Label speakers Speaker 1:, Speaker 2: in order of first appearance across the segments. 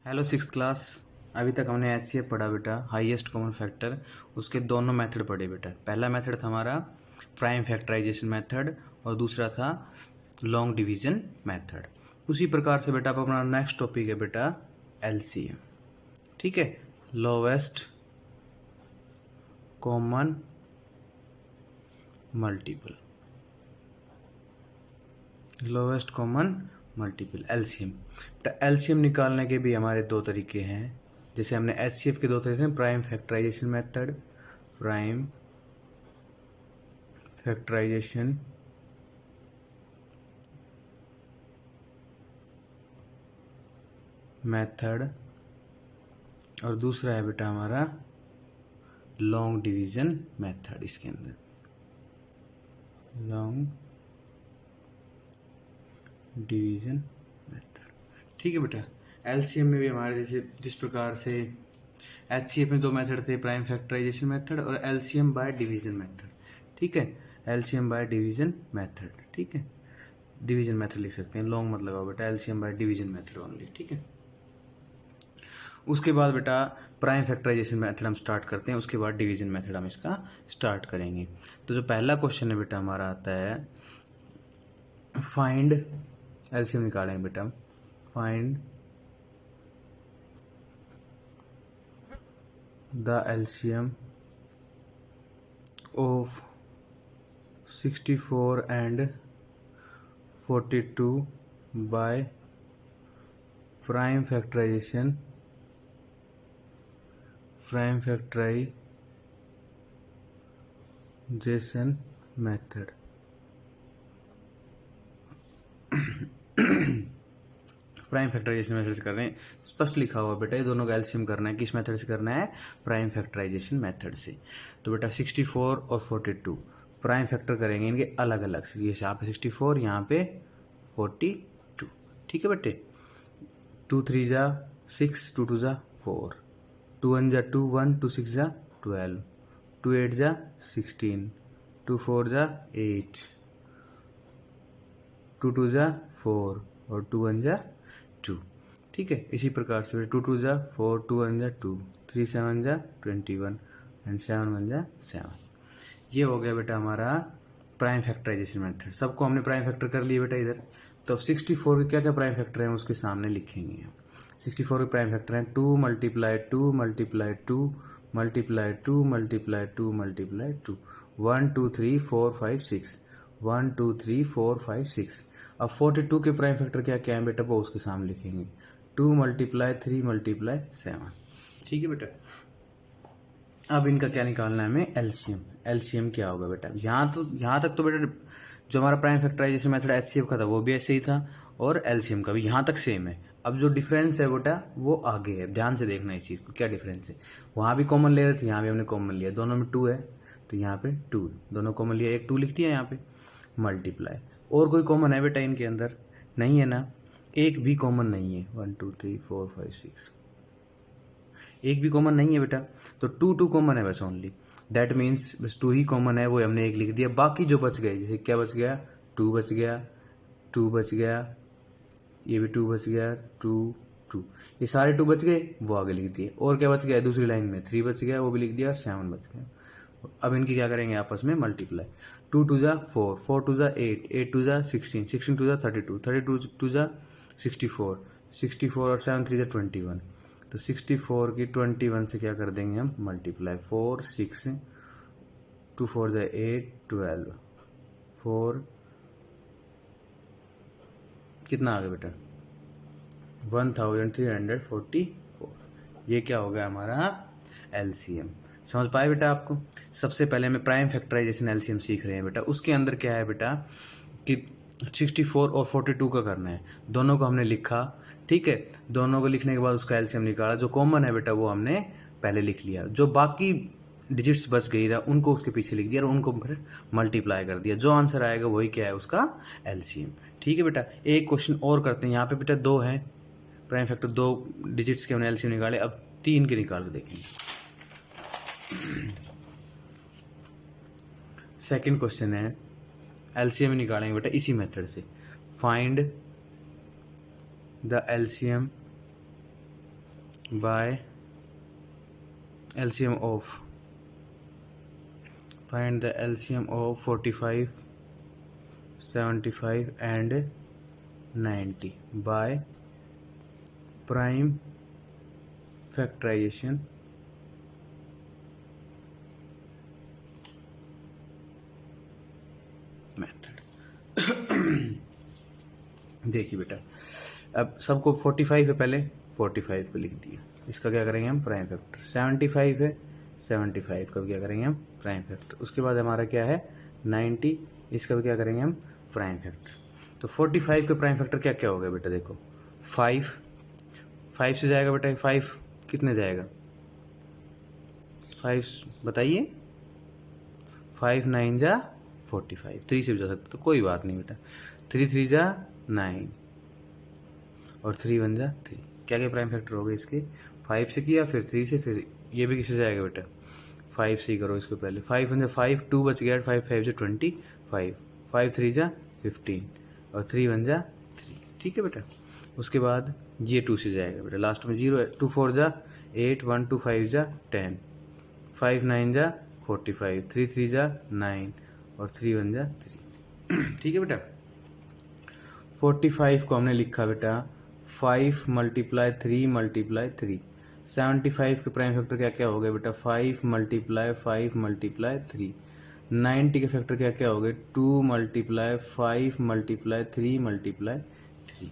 Speaker 1: Hello six class. अभी तक हमने HCF पढ़ा बेटा, हाईएस्ट कॉमन फैक्टर। उसके दोनों मेथड पढ़े बेटा। पहला मेथड था हमारा प्राइम फैक्टराइजेशन मेथड और दूसरा था लॉन्ग डिवीजन मेथड। उसी प्रकार से बेटा अब अपना नेक्स्ट टॉपिक है बेटा LCM। ठीक है, lowest common multiple, lowest common multiple LCM। बेटा LCM निकालने के भी हमारे दो तरीके हैं। जैसे हमने HCF के दो तरीके हैं, prime factorisation method, prime factorisation method, और दूसरा है बेटा हमारा लॉन्ग डिवीजन मेथड। इसके अंदर लॉन्ग डिवीजन मेथड। ठीक है बेटा, LCM में भी हमारे जैसे जिस प्रकार से HCF में दो मेथड थे, प्राइम फैक्टराइजेशन मेथड और LCM बाय डिवीजन मेथड। ठीक है, LCM बाय डिवीजन मेथड। ठीक है, डिवीजन मेथड लिख सकते हैं, लॉन्ग मत लगाओ बेटा, LCM bye division method only. ठीक है, उसके बाद बेटा प्राइम फैक्टराइजेशन मेथड हम स्टार्ट करते हैं, उसके बाद डिवीजन मेथड हम इसका स्टार्ट करेंगे। तो जो पहला क्वेश्चन है बेटा हमारा आता है फाइंड, LCM निकालेंगे बेटा, find the LCM of 64 and 42 by prime factorization method। Prime factorisation method से कर रहे हैं, स्पष्ट लिखा हुआ बेटा, ये दोनों का एलसीएम करना है। किस मेथड से करना है? प्राइम फैक्टराइजेशन मेथड से। तो बेटा 64 और 42 प्राइम फैक्टर करेंगे इनके अलग अलग से। ये यहाँ पे 64, यहाँ पे 42। ठीक है बेटे, 2 3 जा 6, 2 2 जा 4, 2 1 जा 2 1, 2 6 जा 12, 2 8 जा 16, 2 4 जा 8, 2 2 जा 4 और 2 1 जा 2। ठीक है, इसी प्रकार से 2 2 जा 4, 2 1 जा 2, 3 7 जा 21 एंड 7 1 जा 7। ये हो गया बेटा हमारा प्राइम फैक्टराइजेशन मेथड। सबको हमने प्राइम फैक्टर कर लिया बेटा इधर। तो अब 64 के क्या क्या प्राइम फैक्टर हैं उसके सामने लिखेंगे। 64 के प्राइम फैक्टर हैं 2 multiply 2 multiply 2 multiply 2 multiply 2 multiply 2, 1 2 3 4 5 6, 1 2 3 4 5 6। अब 42 के प्राइम फैक्टर क्या क्या है बेटा, वो उसके सामने लिखेंगे 2 मल्टीप्लाई 3 मल्टीप्लाई 7। ठीक है बेटा, अब इनका क्या निकालना है हमें? एलसीएम। एलसीएम क्या होगा बेटा? यहाँ तक तो बेटा जो हमारा प्राइम फैक्टराइजेशन मेथड एचसीएफ का था वो भी ऐसे ही था और एलसीएम का भी यहाँ तक सेम है। अब जो डिफरेंस है बेटा वो आगे है, ध्यान से देखना इस चीज़ को, क्या डिफरेंस है। वहाँ भी कॉमन ले रहे थे, यहाँ भी हमने कॉमन लिया, दोनों में 2 है तो यहाँ पे 2, दोनों कॉमन लिया, एक 2 लिख दिया यहाँ पे। मल्टीप्लाई, और कोई कॉमन है बेटा इनके अंदर? नहीं है ना, एक भी कॉमन नहीं है। 1 2 3 4 5 6, एक भी कॉमन नहीं है बेटा। तो 2 कॉमन है बस ओनली, दैट मीन्स बस 2 ही कॉमन है, वो हमने एक लिख दिया। बाकी जो बच गए, जैसे क्या बच गया, 2 बच गया, 2 बच गया, ये भी 2 बच गया, 2 2, ये सारे 2 बच गए, वो आगे लिख दिए। और क्या बच गया दूसरी लाइन में? 3 बच गया, वो भी लिख दिया, 7 बच गया। अब इनकी क्या करेंगे आपस में? मल्टीप्लाई। 2 2 जा 4, 4 2 जा 8, 8 2 जा 16, 16 2 जा 32, 32 2 जा 64, 64 और 7 3 जा 21। तो 64 की 21 से क्या कर देंगे हम? मल्टीप्लाई। 4 6, 2 4 जा 8, 12, 4 कितना आ गया बेटा? 1344। ये क्या हो गया हमारा? एलसीएम। समझ पाए बेटा आपको? सबसे पहले हमें प्राइम फैक्टराइजेशन एलसीएम सीख रहे हैं बेटा। उसके अंदर क्या है बेटा कि 64 और 42 का करना है। दोनों को हमने लिखा, ठीक है, दोनों को लिखने के बाद उसका एलसीएम निकाला। जो कॉमन है बेटा वो हमने पहले लिख लिया, जो बाकी डिजिट्स बच गई था उनको उसके पीछे लिख दिया और उनको फिर मल्टीप्लाई कर दिया। जो आंसर आएगा वही क्या है? उसका एलसीएम। ठीक है बेटा, एक क्वेश्चन और करते हैं। यहाँ पे बेटा 2 है प्राइम फैक्टर, 2 डिजिट्स के हमने एलसीएम निकाले। अब 3 के निकाल के देखेंगे। सेकंड क्वेश्चन है, एलसीएम निकालेंगे बेटा इसी मेथड से। Find the LCM by LCM of, find the LCM of 45, 75 and 90 by prime factorization method. देखिए बेटा, अब सबको 45 है, पहले 45 को लिख दिया, इसका क्या करेंगे हम, प्राइम फैक्टर। 75 है, 75 का भी क्या करेंगे हम, प्राइम फैक्टर। उसके बाद हमारा क्या है 90, इसका भी क्या करेंगे हम, प्राइम फैक्टर। तो 45 का प्राइम फैक्टर क्या क्या हो गया बेटा, देखो 5 से जाएगा बेटा, 5 कितने जाएगा, 5 बताइए, 5 9 जा 45, 3 से भी जा सकते तो कोई बात नहीं बेटा, 3 3 जा 9 और 3 1 जा 3। क्या क्या प्राइम फैक्टर हो गए इसके, 5 से किया, फिर 3 से, फिर ये भी किससे जाएगा बेटा, 5 से ही करो इसको पहले। 5 1 जा 5, 2 बच गया, 5 5 जा 25, 5 3 जा 15 और 3 1 जा 3, ठीक है बेटा। उसके बाद ये 2 से जाएगा बेटा, लास्ट में 0 है, 2 4 जा 8, 1 2 5 जा 10, 5 9 जा 45, 3 3 जा 9 और 3 1 जा 3, ठीक है बेटा। 45 को हमने लिखा बेटा 5 मल्टीप्लाई 3 मल्टीप्लाई 3। 75 के प्राइम फैक्टर क्या क्या हो गए बेटा, 5 मल्टीप्लाई 5 मल्टीप्लाई 3। 90 के फैक्टर क्या क्या हो गए, 2 मल्टीप्लाई 5 मल्टीप्लाई 3 मल्टीप्लाई 3,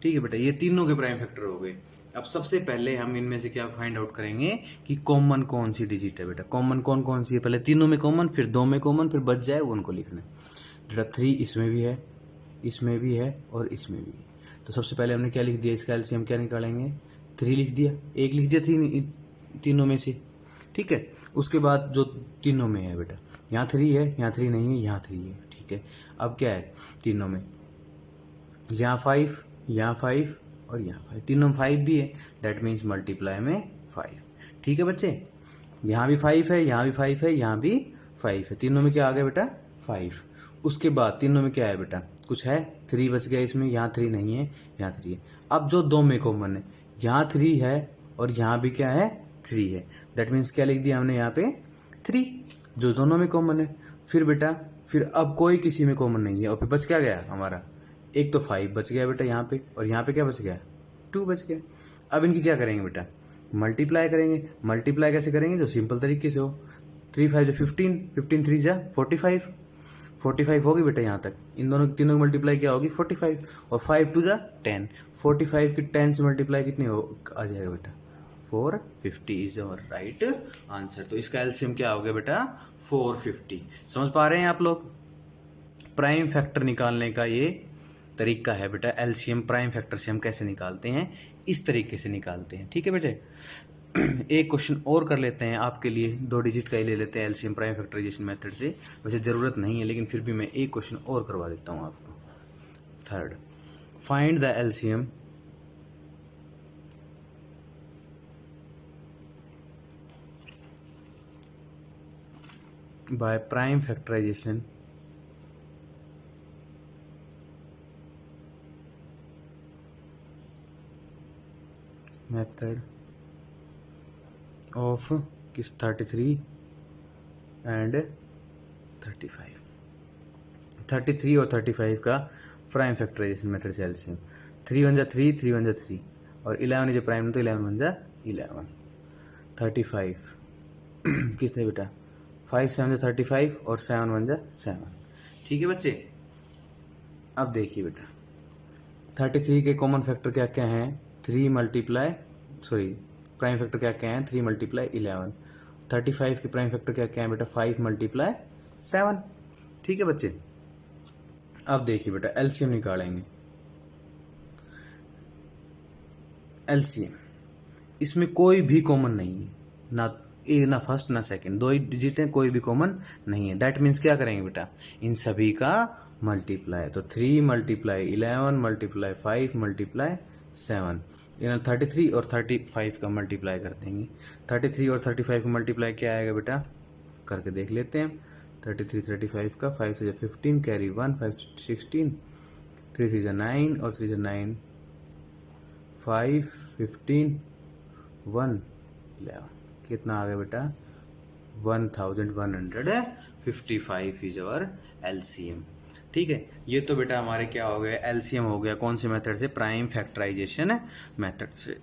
Speaker 1: ठीक है बेटा। ये तीनों के प्राइम फैक्टर हो गए। अब सबसे पहले हम इनमें से क्या फाइंड आउट करेंगे कि कॉमन कौन सी डिजिट है बेटा, कॉमन कौन कौन सी है, पहले तीनों में कॉमन, फिर 2 में कॉमन, फिर बच जाए वो उनको लिखना है बेटा। 3 इसमें भी है, इसमें भी है और इसमें भी है। तो सबसे पहले हमने क्या लिख दिया, इसका एलसीएम क्या निकालेंगे, 3 लिख दिया, एक लिख दिया 3 तीनों में से, ठीक है। उसके बाद जो तीनों में है बेटा, यहाँ 3 है, यहाँ 3 नहीं है, यहाँ 3 है, ठीक है। अब क्या है तीनों में, यहाँ 5, यहाँ 5 और यहाँ 5, तीनों में 5 भी है, दैट मीन्स मल्टीप्लाई में 5, ठीक है बच्चे। यहाँ भी 5 है, यहाँ भी 5 है, यहाँ भी 5 है, तीनों में क्या आ गया बेटा 5। उसके बाद तीनों में क्या है बेटा, कुछ है, 3 बच गया इसमें, यहाँ 3 नहीं है, यहाँ 3 है। अब जो 2 में कॉमन है, यहाँ 3 है और यहाँ भी क्या है 3 है, दैट मीन्स क्या लिख दिया हमने यहाँ पे 3, जो दोनों में कॉमन है। फिर बेटा, फिर अब कोई किसी में कॉमन नहीं है और फिर बच क्या गया हमारा, एक तो 5 बच गया बेटा यहाँ पे, और यहाँ पे क्या बच गया 2 बच गया। अब इनकी क्या करेंगे बेटा, मल्टीप्लाई करेंगे। मल्टीप्लाई कैसे करेंगे, जो सिंपल तरीके से हो, 3 5 जो 15, 15 3 जा 45, 45 होगी बेटा यहाँ तक, इन दोनों तीनों की मल्टीप्लाई क्या होगी 45, और 5 2 जा 10, 45 की 10 से मल्टीप्लाई कितनी हो आ जाएगा बेटा 450 इज अवर राइट आंसर। तो इसका एलसीएम क्या हो गया बेटा 450। समझ पा रहे हैं आप लोग, प्राइम फैक्टर निकालने का ये तरीका है बेटा, एलसीएम प्राइम फैक्टर से हम कैसे निकालते हैं, इस तरीके से निकालते हैं, ठीक है बेटे। एक क्वेश्चन और कर लेते हैं आपके लिए, 2 डिजिट का ही ले लेते हैं एलसीएम प्राइम फैक्टराइजेशन मेथड से, वैसे ज़रूरत नहीं है लेकिन फिर भी मैं एक क्वेश्चन और करवा देता हूँ आपको। Third, find the LCM by prime factorisation method of किस 33 एंड 35, 33 और 35 का प्राइम फैक्टराइजेशन मेथड से एलसीएम। 3 1 जा 3, 3 1 जा 3 और 11 जो प्राइम तो 11 1 जा 11, 35 किसने बेटा 5 7 जा 35 और 7 1 जा 7, ठीक है बच्चे। अब देखिए बेटा 33 के कॉमन फैक्टर क्या क्या हैं, 3 मल्टीप्लाई प्राइम फैक्टर क्या क्या है 3 मल्टीप्लाई 11। 35 के प्राइम फैक्टर क्या क्या है बेटा 5 मल्टीप्लाई 7, ठीक है बच्चे। अब देखिए बेटा एलसीएम निकालेंगे। एलसीएम इसमें कोई भी कॉमन नहीं है, ना फर्स्ट ना सेकंड, 2 ही डिजिट है, कोई भी कॉमन नहीं है, दैट मीन्स क्या करेंगे बेटा इन सभी का मल्टीप्लाई। तो 3 मल्टीप्लाई 11 मल्टीप्लाई 5 मल्टीप्लाई 7, 33 और 35 का मल्टीप्लाई कर देंगे। 33 और 35 का मल्टीप्लाई क्या आएगा बेटा, करके देख लेते हैं। 33 35 का 5 से 15 कैरी 1, 5 16, 3 3 9 और 3 9 5 15 111 कितना आ गया बेटा 1155 इज अवर एलसीएम। ठीक है, ये तो बेटा हमारे क्या हो गया एलसीएम हो गया कौन से मेथड से प्राइम फैक्टराइजेशन मेथड से।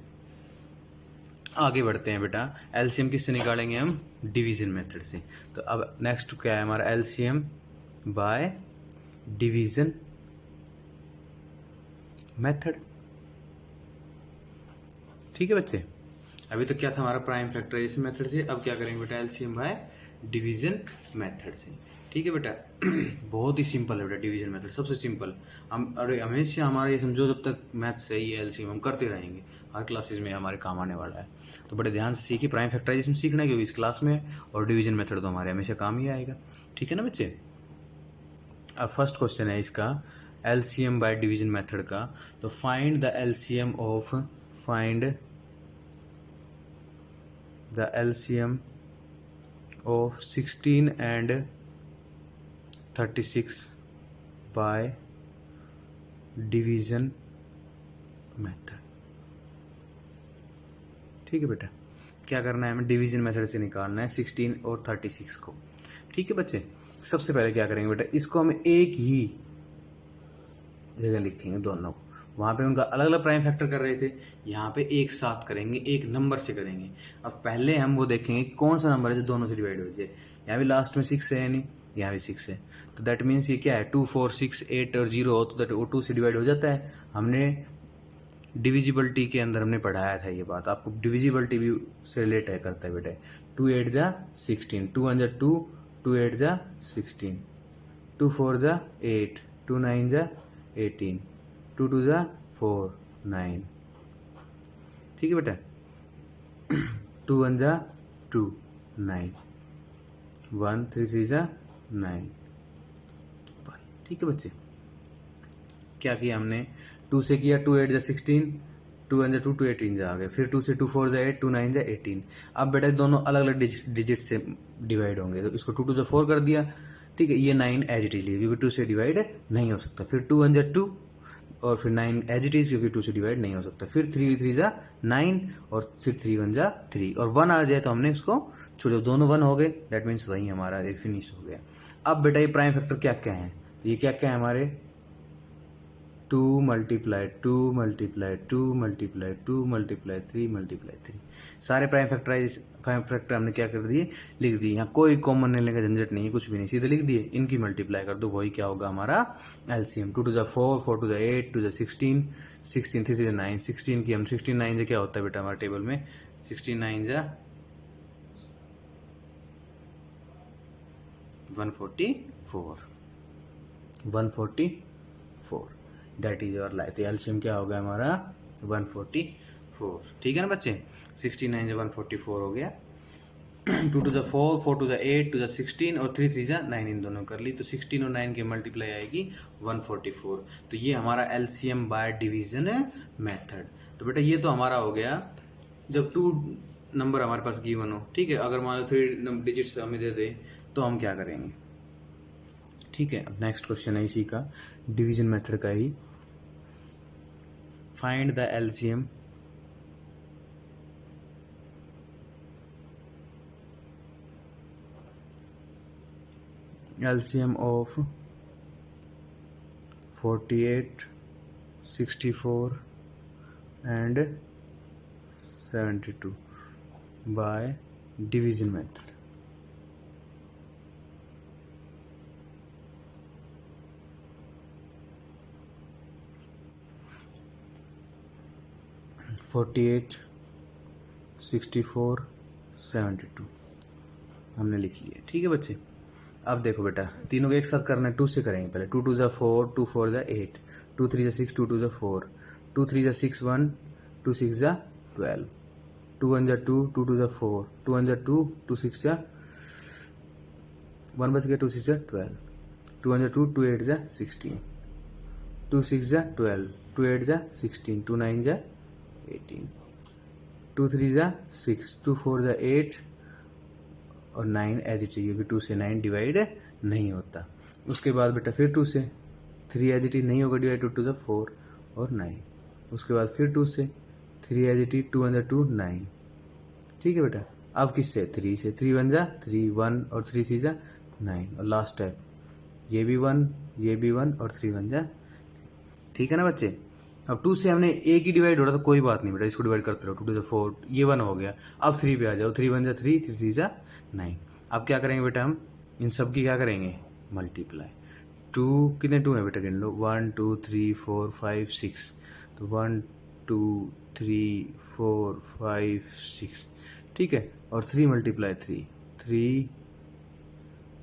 Speaker 1: आगे बढ़ते हैं बेटा एलसीएम किससे निकालेंगे हम डिवीजन मेथड से। तो अब नेक्स्ट क्या है हमारा एलसीएम बाय डिवीजन मेथड। ठीक है बच्चे, अभी तक क्या था हमारा प्राइम फैक्टराइजेशन मेथड से, अब क्या करेंगे बेटा एलसीएम बाय डिवीजन मेथड से। ठीक है बेटा बहुत ही सिंपल है बेटा डिवीजन मेथड सबसे सिंपल। हम अरे हमेशा हमारा ये समझो जब तक मैथ्स है ये एलसीएम हम करते रहेंगे, हर क्लासेस में हमारे काम आने वाला है। तो बड़े ध्यान से सीखिए, प्राइम फैक्टराइजेशन सीखना है क्योंकि इस क्लास में, और डिवीजन मेथड तो हमारे हमेशा काम ही आएगा। ठीक है ना बच्चे। अब फर्स्ट क्वेश्चन है इसका एलसीएम बाय डिवीजन मेथड का। तो find the LCM of the LCM of 16 and 36 by division method। ठीक है बेटा, क्या करना है हमें डिवीजन मेथड से निकालना है 16 और 36 को। ठीक है बच्चे, सबसे पहले क्या करेंगे बेटा इसको हम एक ही जगह लिखेंगे दोनों को, वहाँ पे उनका अलग अलग प्राइम फैक्टर कर रहे थे, यहाँ पे एक साथ करेंगे एक नंबर से करेंगे। अब पहले हम वो देखेंगे कि कौन सा नंबर है जो दोनों से डिवाइड हो जाए। यहाँ भी लास्ट में 6 है यानी यहाँ भी 6 है, तो दैट मीन्स ये क्या है 2 4 6 8 और 0 हो तो दैट वो 2 से डिवाइड हो जाता है। हमने डिविजिबिलिटी के अंदर हमने पढ़ाया था ये बात, आपको डिविजिबिलिटी भी से रिलेट है करता है बेटा। 2 8 जा 16, 2 1 जा 2, 2 8 जा 16, 2 4 जा 8, 2 9 जा 18, 2 2 जा 4 9। ठीक है बेटा 2 1 जा 2 9, 1 3 3 जा 9 1। ठीक है बच्चे, क्या किया हमने 2 से किया 2 8 जा 16, 2 1 जा 2, 2 18 जा आ गए, फिर 2 से 2 4 जा 8, 2 9 जा 18। अब बेटा दोनों अलग अलग डिजिट से डिवाइड होंगे, तो इसको 2 2 जा 4 कर दिया। ठीक है, ये 9 एज इट इज लिया क्योंकि 2 से डिवाइड नहीं हो सकता, फिर 2 1 जा 2 और फिर 9 एज इट इज क्योंकि 2 से डिवाइड नहीं हो सकता, फिर 3 3 जा 9 और फिर 3 1 जा 3 और 1 आ जाए तो हमने इसको छोड़ो, दोनों 1 हो गए, दैट मीन्स वही हमारा ये फिनिश हो गया। अब बेटा ये प्राइम फैक्टर क्या क्या है, तो ये क्या क्या है हमारे 2 multiplied 2 multiplied 2 multiplied 2 multiplied 3 multiplied 3, सारे प्राइम फैक्टर हमने क्या कर दिए लिख दिए। यहाँ कोई कॉमन लेने का झंझट नहीं है, कुछ भी नहीं, सीधे लिख दिए, इनकी मल्टीप्लाई कर दो, वही क्या होगा हमारा एलसीएम। 2 2 जा 4, 4 2 जा 8, 2 जा 16, 16 3 3 जा 9, 16 की हम 16 9 जा क्या होता है बेटा हमारे टेबल में 16 9 जा 144 दैट इज योर लाइफ। तो एलसीएम क्या होगा हमारा 144। ठीक है ना बच्चे, 16 9 जा 144 हो गया। 2 2 जा 4, 4 2 जा 8, 2 जा 16 और 3 3 जा 9, इन दोनों कर ली, तो 16 और 9 की मल्टीप्लाई आएगी 144। तो ये हमारा एलसीएम बाय डिवीजन मेथड। तो बेटा ये तो हमारा हो गया जब 2 नंबर हमारे पास गिवन हो। ठीक है, अगर मान लो 3 डिजिट्स हमें दे दे तो हम क्या करेंगे। ठीक है, अब नेक्स्ट क्वेश्चन है इसी का डिवीजन मेथड का ही, find the LCM of 48 64 and 72 by division method। (48 64 72) हमने लिख लिया। ठीक है बच्चे, अब देखो बेटा तीनों को एक साथ करना है, 2 से करेंगे पहले। 2 2 जा 4, 2 4 जा 8, 2 3 जा 6, 2 2 जा 4, 2 3 जा 6 1, 2 6 जा 12, 2 1 जा 2, 2 2 जा 4, 2 1 जा 2, 2 6 जा 1 बच गया, 2 6 जा 12, 2 1 जा 2, 2 8 जा 16, 2 6 जा 12, 2 8 जा 16, 2 9 जा 18, 2 3 जा 6, 2 4 जा 8 और 9 एज इट इज, क्योंकि 2 से 9 डिवाइड नहीं होता। उसके बाद बेटा फिर 2 से 3 एज इट इज नहीं होगा डिवाइड, 2 2 जा 4 और 9। उसके बाद फिर 2 से 3 एज इट इज, 2 1 जा 2 9, ठीक है बेटा। अब किससे, 3 से, 3 1 जा 3 1 और 3 3 जा 9 और लास्ट स्टेप ये भी 1 ये भी 1 और 3 1 जा, ठीक है ना बच्चे। अब 2 से हमने एक ही डिवाइड हो रहा तो कोई बात नहीं बेटा, इसको डिवाइड करते रहो, 2 2 4 ये 1 हो गया। अब 3 पे आ जाओ, 3 1 जा 3 3 3 जा 9। अब क्या करेंगे बेटा, हम इन सब की क्या करेंगे, मल्टीप्लाई। 2 कितने 2 है बेटा, गिन लो, 1 2 3 4 5 6, तो 1 2 3 4 5 6, ठीक है। और 3 मल्टीप्लाई 3 3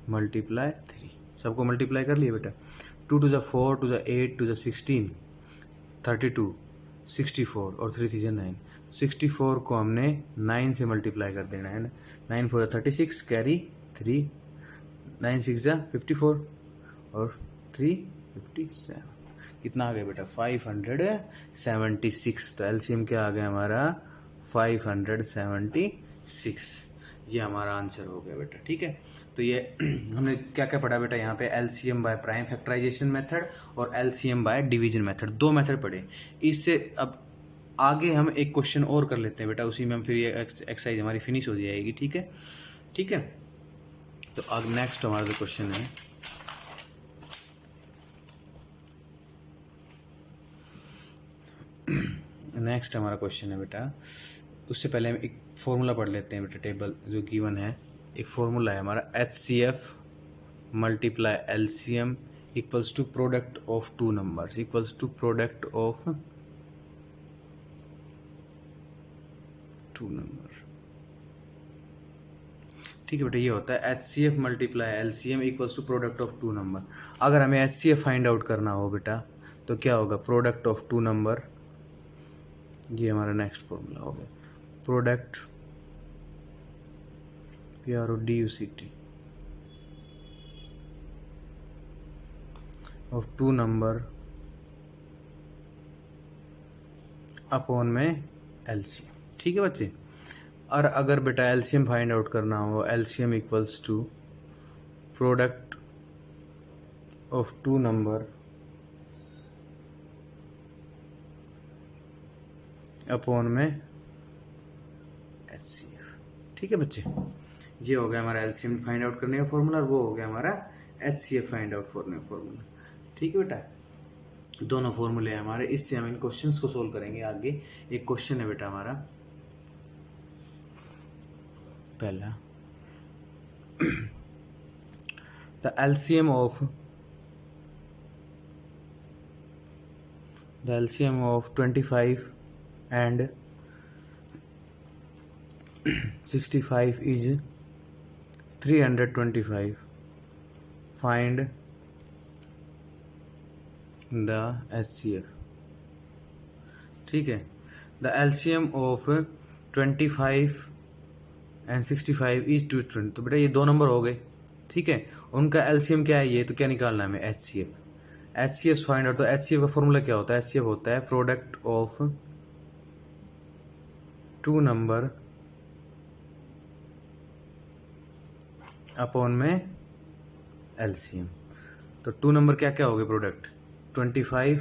Speaker 1: मल्टीप्लाई 3, सबको मल्टीप्लाई कर लिए बेटा। 2 2 जा 4 2 जा 8 2 जा 16 32 64 और 3 3 जा 9। 64 को हमने 9 से मल्टीप्लाई कर देना है ना, 9 4 जा 36 कैरी 3, 9 6 जा 54 और 3 57, कितना आ गया बेटा 576। तो एलसीएम क्या आ गया हमारा 576, ये हमारा आंसर हो गया बेटा, ठीक है। तो ये हमने क्या क्या पढ़ा बेटा यहाँ पे, LCM by prime factorisation method और LCM by division method, 2 method पढ़े। इससे अब आगे हम एक क्वेश्चन और कर लेते हैं बेटा, उसी में हम फिर ये एक्सरसाइज हमारी फिनिश हो जाएगी, ठीक है ठीक है। तो अब नेक्स्ट हमारा जो क्वेश्चन है, नेक्स्ट हमारा क्वेश्चन है बेटा, उससे पहले हम एक फॉर्मूला पढ़ लेते हैं बेटा, टेबल जो गिवन है, एक फॉर्मूला है हमारा HCF multiply LCM equals to product of 2 numbers equals to product of 2 number, ठीक है बेटा। ये होता है HCF multiply LCM equals to product of 2 number. अगर हमें HCF फाइंड आउट करना हो बेटा तो क्या होगा, प्रोडक्ट ऑफ 2 नंबर, ये हमारा नेक्स्ट फॉर्मूला हो गया, product PRODUCT of 2 number upon में LCM, ठीक है बच्चे। और अगर बेटा LCM फाइंड आउट करना हो, LCM equals to product of 2 number upon में HCF, ठीक है बच्चे। ये हो गया हमारा LCM फाइंड आउट करने का फॉर्मूला, और वो हो गया हमारा HCF फाइंड आउट करने का फॉर्मूला, ठीक है बेटा। दोनों फॉर्मूले हैं हमारे, इससे हम इन क्वेश्चंस को सोल्व करेंगे आगे। एक क्वेश्चन है बेटा हमारा पहला, the LCM of 25 and 65 is 325. Find the HCF, ठीक है। The LCM of 25 and 65 is 220। तो बेटा ये 2 नंबर हो गए, ठीक है। उनका LCM क्या है, ये तो क्या निकालना है हमें, HCF फाइंड आउट। तो HCF का फॉर्मूला क्या होता है, HCF होता है प्रोडक्ट ऑफ 2 नंबर अपॉन में LCM। तो 2 नंबर क्या क्या हो गए, product 25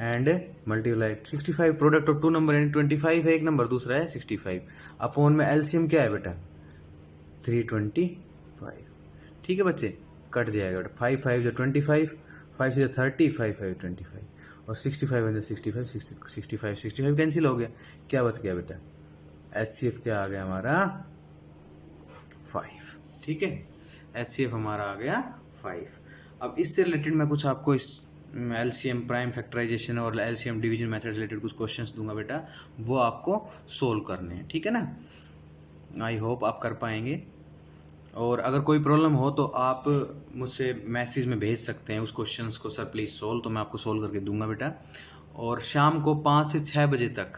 Speaker 1: and multiply 65, product of 2 number यानी 25 है एक नंबर, दूसरा है 65, अपॉन में LCM क्या है बेटा 325, ठीक है बच्चे। कट जाएगा बेटा, 5 5 जो 25, 5 से 30, 5 5 25 और 65 है 65, 65 कैंसिल हो गया, क्या बच गया बेटा, HCF क्या आ गया हमारा 5, ठीक है। HCF हमारा आ गया 5। अब इससे रिलेटेड मैं कुछ आपको इस LCM प्राइम फैक्टराइजेशन और LCM डिवीजन मेथड रिलेटेड कुछ क्वेश्चंस दूंगा बेटा, वो आपको सोल्व करने हैं, ठीक है ना। आई होप आप कर पाएंगे, और अगर कोई प्रॉब्लम हो तो आप मुझसे मैसेज में भेज सकते हैं उस क्वेश्चंस को, सर प्लीज़ सोल्व, तो मैं आपको सोल्व करके दूंगा बेटा। और शाम को 5 से 6 बजे तक,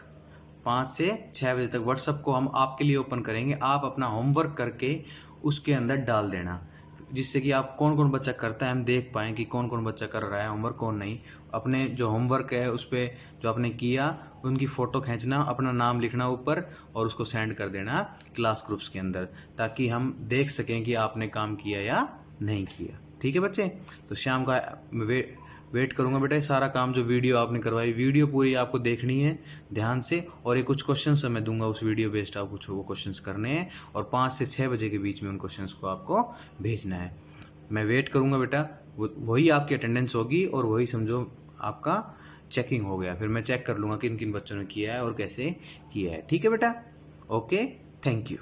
Speaker 1: 5 से 6 बजे तक व्हाट्सअप को हम आपके लिए ओपन करेंगे, आप अपना होमवर्क करके उसके अंदर डाल देना, जिससे कि आप कौन कौन बच्चा करता है हम देख पाएँ कि कौन कौन बच्चा कर रहा है होमवर्क, कौन नहीं। अपने जो होमवर्क है उस पर जो आपने किया उनकी फ़ोटो खींचना, अपना नाम लिखना ऊपर और उसको सेंड कर देना क्लास ग्रुप्स के अंदर, ताकि हम देख सकें कि आपने काम किया या नहीं किया, ठीक है बच्चे। तो शाम का वेट करूंगा बेटा। ये सारा काम जो वीडियो आपने करवाई, वीडियो पूरी आपको देखनी है ध्यान से, और ये कुछ क्वेश्चन मैं दूंगा उस वीडियो बेस्ड, आपको वो क्वेश्चंस करने हैं और 5 से 6 बजे के बीच में उन क्वेश्चंस को आपको भेजना है। मैं वेट करूंगा बेटा, वही आपकी अटेंडेंस होगी और वही समझो आपका चेकिंग हो गया। फिर मैं चेक कर लूंगा किन किन बच्चों ने किया है और कैसे किया है। ठीक है बेटा, ओके, थैंक यू।